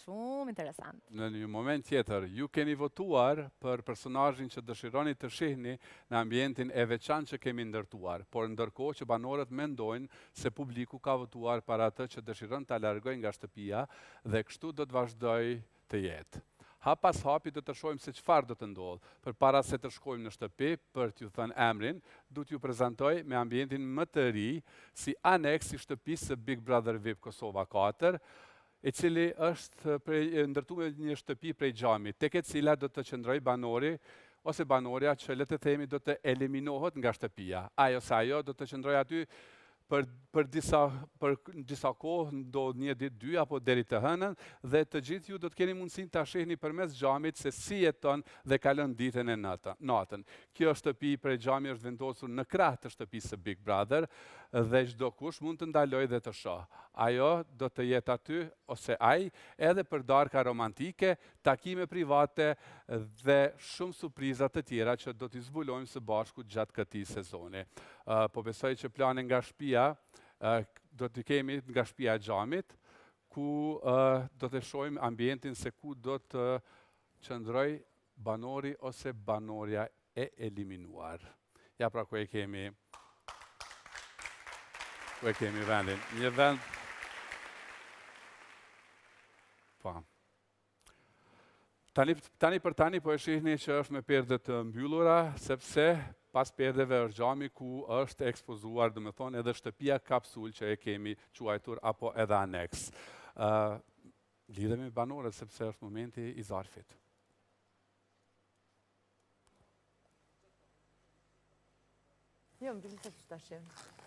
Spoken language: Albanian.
shumë interesant. Në një moment tjetër, ju keni votuar për personazhin që dëshironi të shihni në ambientin e veçantë që kemi ndërtuar, por ndërkohë që banorët mendojnë se publiku ka votuar për atë që dëshiron ta largojë nga shtëpia dhe kështu do të vazhdoj të jetë. Hap pas hapi do të shohim se çfarë do të ndodhë. Përpara se të shkojmë në shtëpi për t'ju thënë emrin, do t'ju prezantoj me ambientin më të ri si aneks i shtëpisë së Big Brother VIP Kosova 4, i cili është ndërtuar një shtëpi prej xhamit, tek e cila do të qëndroj banori ose banorja që le të themi do të eliminohet nga shtëpia. Ajo se ajo do të qëndroj aty për disa kohë, ndodh një ditë, dy apo deri të hënën, dhe të gjithë ju do të keni mundësinë ta shihni përmes xhamit se si jeton dhe kalon ditën e natën. Kjo shtëpi prej xhami është vendosur në krah të shtëpisë së Big Brother dhe çdo kush mund të ndalojë dhe të shohë. Ajo do të jetë aty ose ai edhe për darka romantike, takime private dhe shumë surpriza të tjera që do t'i zbulojmë së bashku gjatë këtij sezoni. Po besoj që planin nga shtëpia do t'i kemi nga shtëpia e xhamit, ku do të shohim ambientin se ku do të qëndroj banori ose banorja e eliminuar. Ja pra ku e kemi vendin. Një vend... Po. Tani për tani po e shihni që është me perde të mbyllura, sepse pas perdeve është xhami ku është ekspozuar, do të thonë, edhe shtëpia kapsul që e kemi quajtur apo edhe aneks. Lidhemi me banorët sepse është momenti i zarfit. Jo, më pëlqen se tash.